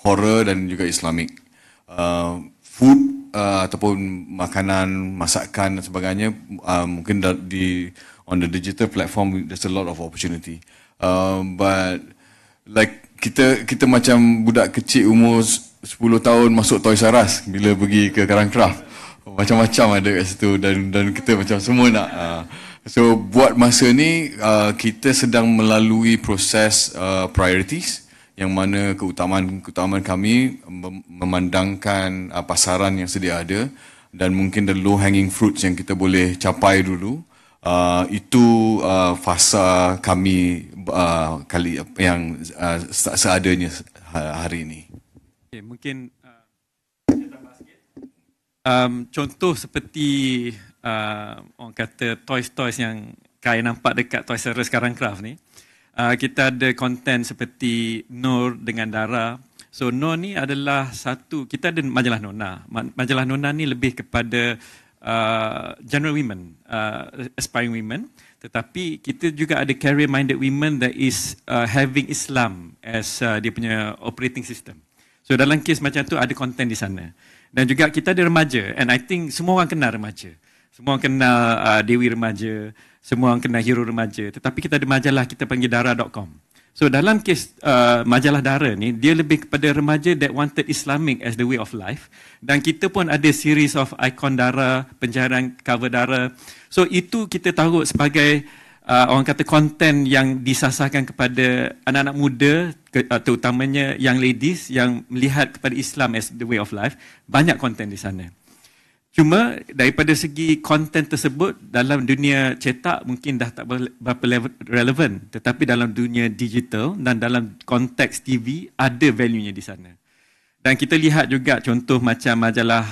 horror dan juga Islamik. Food ataupun makanan, masakan dan sebagainya, mungkin on the digital platform there's a lot of opportunity. But like kita macam budak kecil umur 10 tahun masuk Toys R Us bila pergi ke Karangkraf. Macam-macam ada kat situ dan kita macam semua nak. So buat masa ni kita sedang melalui proses priorities yang mana keutamaan kami memandangkan pasaran yang sedia ada dan mungkin the low hanging fruits yang kita boleh capai dulu. Itu fasa kami kali yang seadanya hari ini.
Okay, mungkin contoh seperti orang kata toys yang kaya nampak dekat Toys R Us Karangkraf ni, kita ada konten seperti Nur dengan Dara. So Nur ni adalah satu, kita ada majalah Nona. Majalah Nona ni lebih kepada general women, aspiring women, tetapi kita juga ada career minded women that is having Islam as dia punya operating system. So dalam kes macam tu ada konten di sana. Dan juga kita ada remaja, and I think semua orang kenal remaja. Semua orang kenal Dewi Remaja, semua orang kenal hero remaja. Tetapi kita ada majalah, kita panggil dara.com. So dalam kes majalah Dara ni, dia lebih kepada remaja that wanted Islamic as the way of life. Dan kita pun ada series of icon Dara, pencaharian cover Dara. So itu kita taruh sebagai orang kata konten yang disasarkan kepada anak-anak muda, terutamanya young ladies yang melihat kepada Islam as the way of life. Banyak konten di sana. Cuma daripada segi konten tersebut dalam dunia cetak mungkin dah tak berapa relevan, tetapi dalam dunia digital dan dalam konteks TV ada value-nya di sana. Dan kita lihat juga contoh macam majalah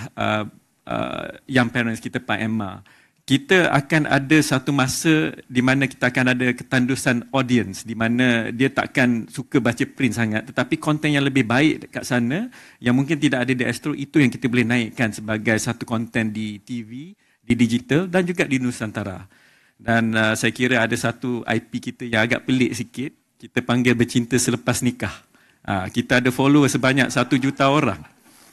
Young Parents kita Pak Emma. Kita akan ada satu masa di mana kita akan ada ketandusan audience, di mana dia takkan suka baca print sangat, tetapi konten yang lebih baik dekat sana yang mungkin tidak ada di Astro, itu yang kita boleh naikkan sebagai satu konten di TV, di digital dan juga di Nusantara. Dan saya kira ada satu IP kita yang agak pelik sikit, kita panggil Bercinta Selepas Nikah. Kita ada follower sebanyak 1 juta orang.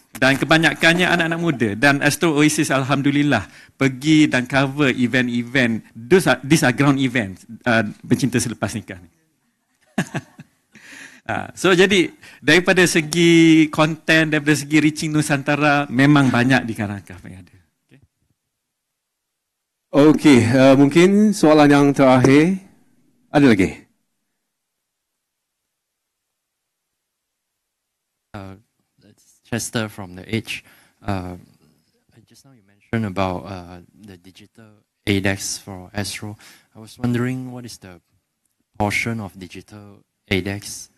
Dan kebanyakannya anak-anak muda. Dan Astro Oasis Alhamdulillah pergi dan cover event-event. These are ground events, Bercinta Selepas Nikah ni. So jadi daripada segi konten, daripada segi reaching Nusantara, memang banyak di Karangkraf yang ada.
Okey, mungkin soalan yang terakhir. Ada lagi?
Chester from The Age. Just now you mentioned about the digital ADEX for Astro. I was wondering what is the portion of digital ADEX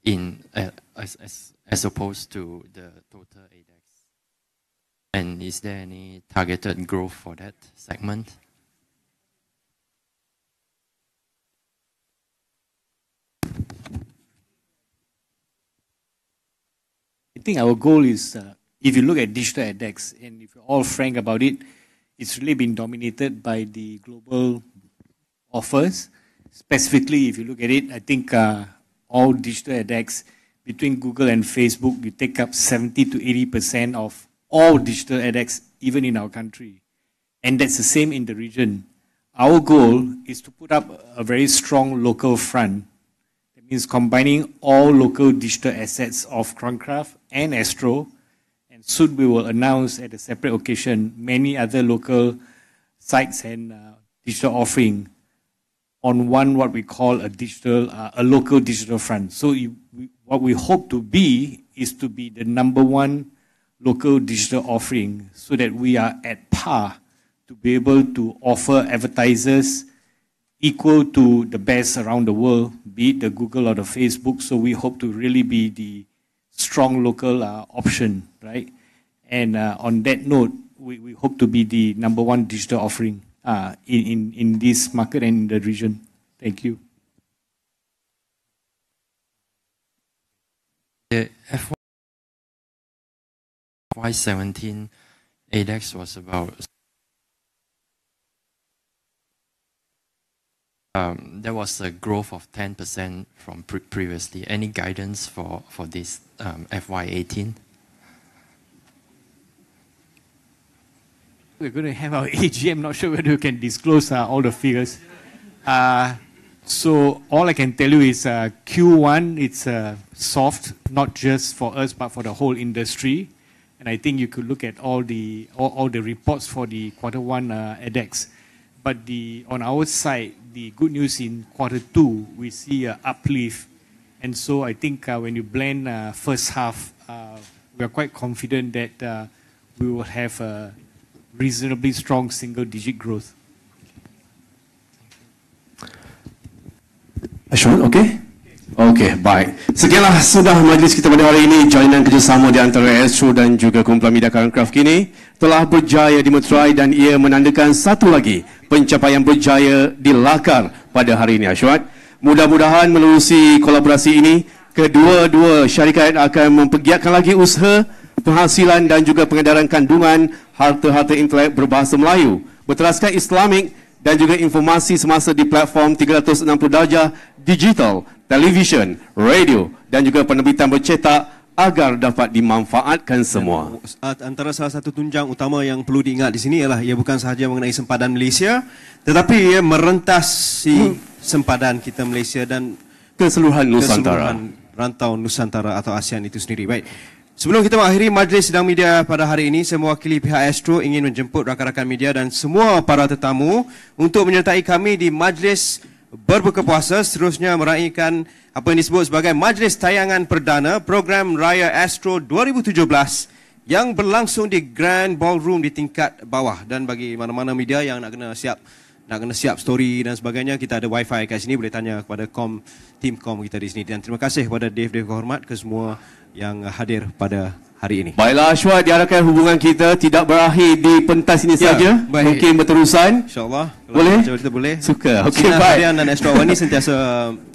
in as opposed to the total ADEX, and is there any targeted growth for that segment?
I think our goal is, if you look at digital ADEX, and if you're all frank about it, it's really been dominated by the global offers. Specifically, if you look at it, I think all digital ADEX between Google and Facebook, we take up 70 to 80% of all digital ADEX, even in our country. And that's the same in the region. Our goal is to put up a very strong local front. That means combining all local digital assets of Karangkraf and Astro. And soon we will announce at a separate occasion many other local sites and digital offering on one what we call a local digital front. So what we hope to be is to be the #1 local digital offering, so that we are at par to be able to offer advertisers equal to the best around the world, be it the Google or the Facebook. So we hope to really be the strong local option, right? And on that note, we hope to be the #1 digital offering in this market and in the region. Thank you.
The FY17 ADEX was about, there was a growth of 10% from previously. Any guidance for this FY18?
We're going to have our AGM. Not sure whether we can disclose all the figures. So all I can tell you is Q1, it's soft, not just for us, but for the whole industry. And I think you could look at all the reports for the Q1 ADEX. But on our side, the good news in Q2, we see an uplift. And so I think when you blend first half, we are quite confident that we will have a reasonably strong single-digit growth.
Ashwan, okey? Okey, baik. Sekianlah sudah majlis kita pada hari ini. Jalinan kerjasama di antara Astro dan juga kumpulan media Karangkraf kini telah berjaya dimeterai dan ia menandakan satu lagi pencapaian berjaya dilakar pada hari ini, Ashwan. Mudah-mudahan menerusi kolaborasi ini, kedua-dua syarikat akan mempergiatkan lagi usaha, penghasilan dan juga pengedaran kandungan harta-harta intelek berbahasa Melayu, berteraskan Islamik dan juga informasi semasa di platform 360 darjah digital, televisyen, radio dan juga penerbitan bercetak agar dapat dimanfaatkan semua.
Antara salah satu tunjang utama yang perlu diingat di sini ialah ia bukan sahaja mengenai sempadan Malaysia, tetapi ia merentasi sempadan kita Malaysia dan
keseluruhan Nusantara,
rantau Nusantara atau ASEAN itu sendiri. Baik. Sebelum kita mengakhiri majlis sidang media pada hari ini, saya mewakili pihak Astro ingin menjemput rakan-rakan media dan semua para tetamu untuk menyertai kami di majlis berbuka puasa, seterusnya meraihkan apa yang disebut sebagai majlis tayangan perdana program Raya Astro 2017 yang berlangsung di Grand Ballroom di tingkat bawah. Dan bagi mana-mana media yang nak kena siap story dan sebagainya, kita ada wifi kat sini, boleh tanya kepada tim kom kita di sini. Dan terima kasih kepada Dave kehormat ke semua yang hadir pada hari ini.
Baiklah Ashwa, diharapkan hubungan kita tidak berakhir di pentas ini saja. Mungkin berterusan.
InsyaAllah.
Boleh?
Kita boleh.
Suka. Okey, baik.
Dan Astro ini sentiasa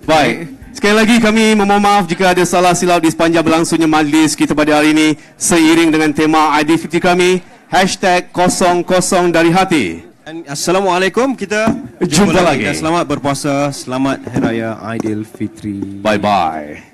baik. Sekali lagi kami memohon maaf jika ada salah silap di sepanjang berlangsungnya majlis kita pada hari ini. Seiring dengan tema Aidilfitri kami, #00 dari hati.
Assalamualaikum, kita
jumpa lagi.
Selamat berpuasa, selamat Hari Raya Aidilfitri.
Bye bye.